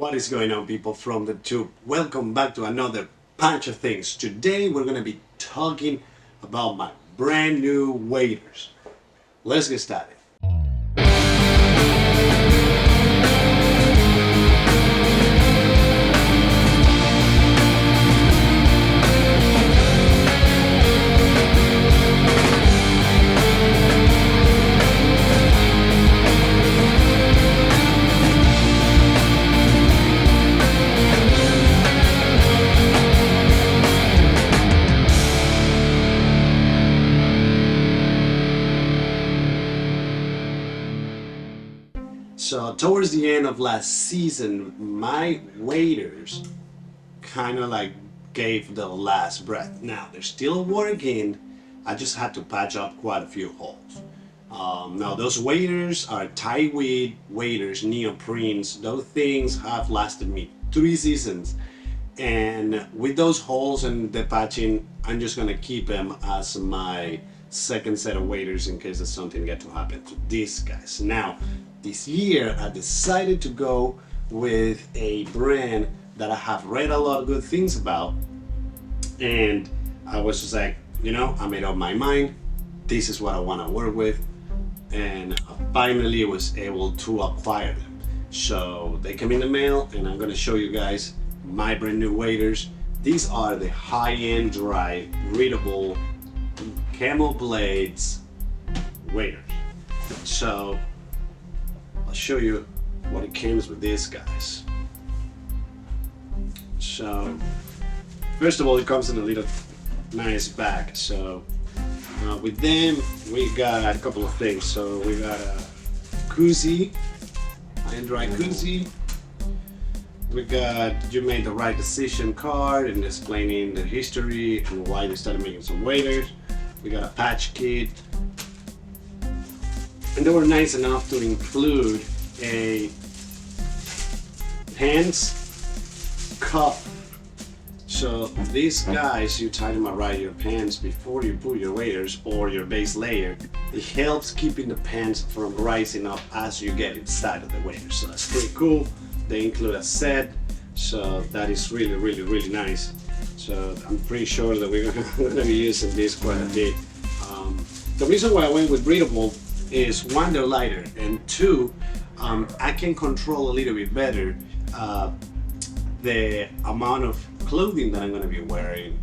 What is going on, people from the tube? Welcome back to another Pancho Things. Today we're going to be talking about my brand new waders. Let's get started. So towards the end of last season, my waders kind of like gave the last breath. Now they're still working. I just had to patch up quite a few holes. Now those waders are tie-weed waders, neoprenes. Those things have lasted me 3 seasons. And with those holes and the patching, I'm just gonna keep them as my second set of waders in case there's something get to happen to these guys. Now, this year I decided to go with a brand that I have read a lot of good things about, and I was just like, I made up my mind. This is what I want to work with, and I finally was able to acquire them. So they came in the mail, and I'm gonna show you guys my brand new waders. These are the high-end dry breathable camel blades waders. So I'll show you what it comes with these guys. So first of all, it comes in a little nice bag. So with them we got a couple of things. So we got a koozie, high-end dry koozie. We got "You Made the Right Decision" card and explaining the history and why they started making some waders. We got a patch kit, and they were nice enough to include a pants cup. So these guys, you tie them around your pants before you put your waders or your base layer. It helps keeping the pants from rising up as you get inside of the waders. So that's pretty cool. They include a set, so that is really nice. So I'm pretty sure that we're gonna be using this quite a bit. The reason why I went with breathable is, one, they're lighter, and two, I can control a little bit better the amount of clothing that I'm going to be wearing,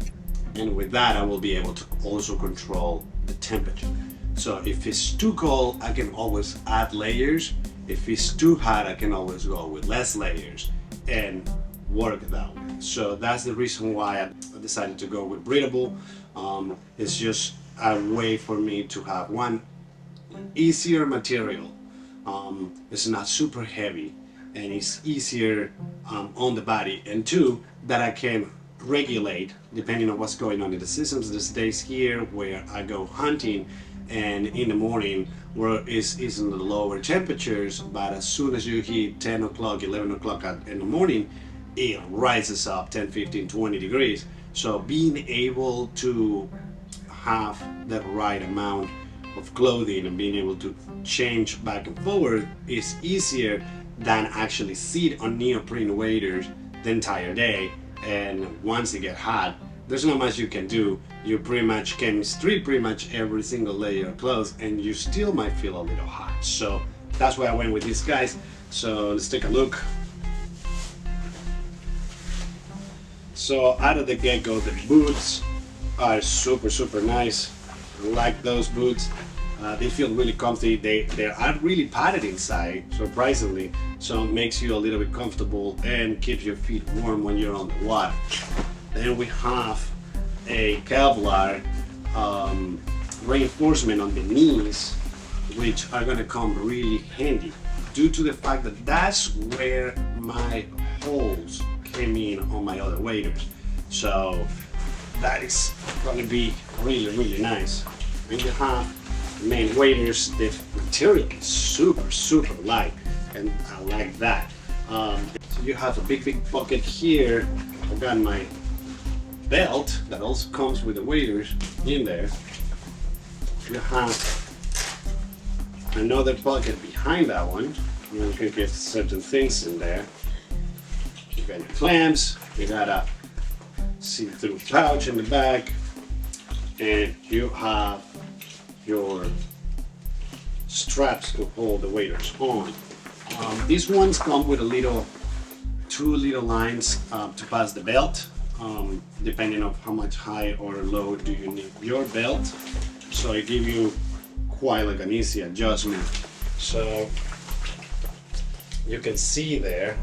and with that I will be able to also control the temperature. So if it's too cold, I can always add layers. If it's too hot, I can always go with less layers and work that way. So that's the reason why I decided to go with breathable. It's just a way for me to have, one, easier material. It's not super heavy and it's easier on the body, and two, that I can regulate depending on what's going on in the seasons. There's days here where I go hunting, and in the morning where it's in the lower temperatures, but as soon as you hit 10 o'clock, 11 o'clock in the morning, it rises up 10, 15, 20 degrees. So being able to have the right amount of clothing and being able to change back and forward is easier than actually sit on neoprene waders the entire day. And once it get hot, there's not much you can do. You pretty much can strip pretty much every single layer of clothes and you still might feel a little hot. So that's why I went with these guys. So let's take a look. So out of the get-go, the boots are super nice. I like those boots. They feel really comfy. They are really padded inside, surprisingly, so it makes you a little bit comfortable and keeps your feet warm when you're on the water. Then we have a Kevlar reinforcement on the knees, which are going to come really handy due to the fact that that's where my holes came in on my other waders. So that is going to be really nice. And you have the main waders, the material is super light, and I like that. So you have a big pocket here. I've got my belt that also comes with the waders in there. You have another pocket behind that one. You can get certain things in there. You got your clamps, you got a see-through pouch in the back, and you have your straps to hold the waders on. These ones come with two little lines to pass the belt, depending on how much high or low do you need your belt. So it gives you quite like an easy adjustment. So you can see there,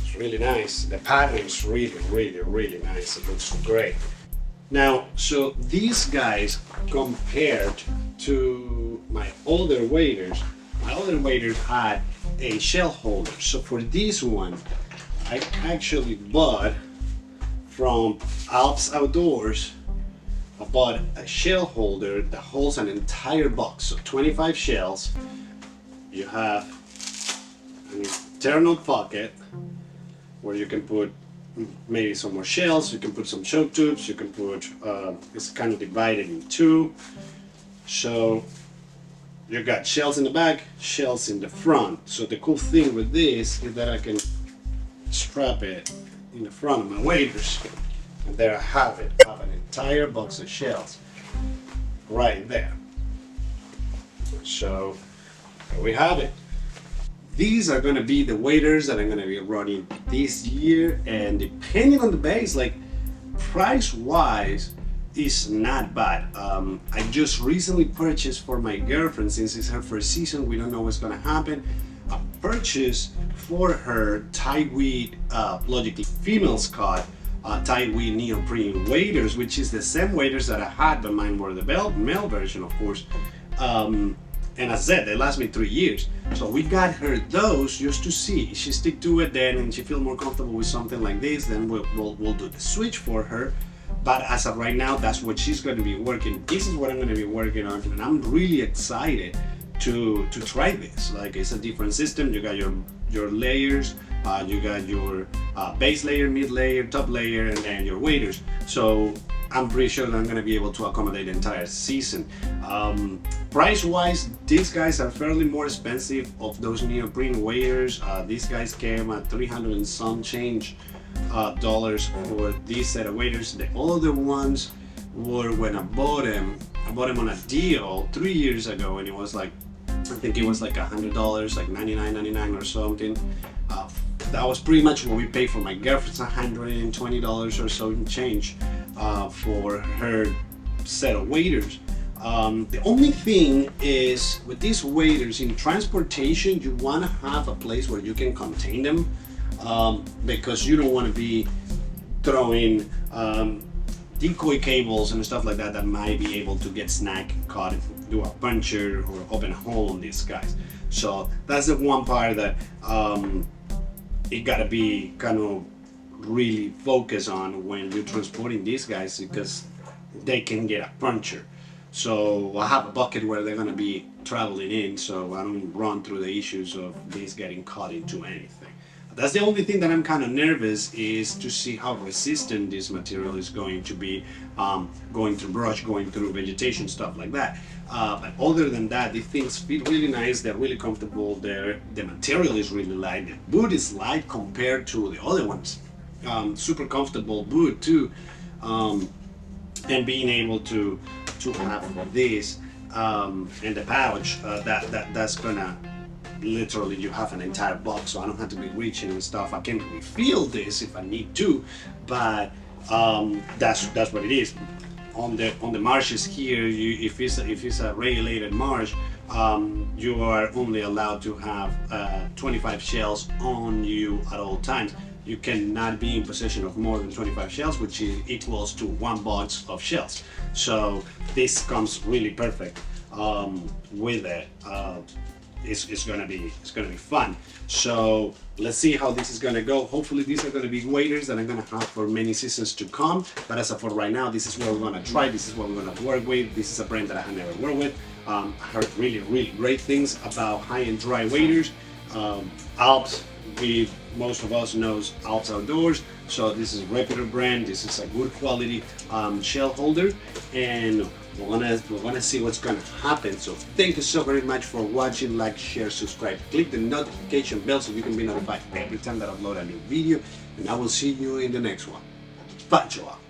it's really nice. The pattern is really nice. It looks great. Now, so these guys compared to my older waders had a shell holder. So for this one, I actually bought from Alps Outdoors. I bought a shell holder that holds an entire box, so 25 shells. You have an internal pocket where you can put maybe some more shells, you can put some choke tubes, you can put, it's kind of divided in two. So you got shells in the back, shells in the front. So the cool thing with this is that I can strap it in the front of my waders. And there I have it. I have an entire box of shells right there. So there we have it. These are going to be the waders that I'm going to be running this year, and depending on the base, like price wise, is not bad. I just recently purchased for my girlfriend, since it's her first season, we don't know what's going to happen. I purchased for her Tightweed, logically female Scott, Tightweed neoprene waders, which is the same waders that I had, but mine were the male version, of course. And as I said, they last me 3 years. So we got her those just to see. If she stick to it then and she feel more comfortable with something like this, then we'll do the switch for her. But as of right now, that's what she's going to be working. This is what I'm going to be working on, and I'm really excited to try this. Like, it's a different system. You got your layers, you got your base layer, mid layer, top layer, and then your waders. So I'm pretty sure that I'm going to be able to accommodate the entire season. Price wise, these guys are fairly more expensive of those neoprene waders. These guys came at 300 and some change dollars for this set of waders. The other ones were, when I bought them on a deal 3 years ago, and it was like, I think it was like $100, like $99.99 or something. That was pretty much what we paid for my girlfriend's $120 or so and change for her set of waders. The only thing is, with these waders in transportation, you want to have a place where you can contain them, because you don't want to be throwing decoy cables and stuff like that that might be able to get snagged, caught, do a puncture or open a hole on these guys. So that's the one part that it gotta be kind of really focused on when you're transporting these guys, because they can get a puncture. So I have a bucket where they're gonna be traveling in, so I don't run through the issues of these getting caught into anything. That's the only thing that I'm kind of nervous, is to see how resistant this material is going to be, going through brush, going through vegetation, stuff like that. But other than that, these things fit really nice. They're really comfortable. The material is really light. The boot is light compared to the other ones. Super comfortable boot too. And being able to have this and the pouch, that's gonna, literally, you have an entire box, so I don't have to be reaching and stuff. I can refill this if I need to, but that's what it is. On the marshes here, if it's a regulated marsh, you are only allowed to have 25 shells on you at all times. You cannot be in possession of more than 25 shells, which is equals to 1 box of shells. So this comes really perfect with it. It's gonna be fun. So let's see how this is gonna go. Hopefully these are gonna be waders that I'm gonna have for many seasons to come. But as of for right now, this is what we're gonna try. This is what we're gonna work with. This is a brand that I have never worked with. I heard really great things about high-end dry waders. Alps most of us knows Alps Outdoors, so this is a reputable brand. This is a good quality shell holder, and we're gonna see what's gonna happen. So thank you so very much for watching. Like, share, subscribe, click the notification bell so you can be notified every time that I upload a new video, and I will see you in the next one. Pancho out.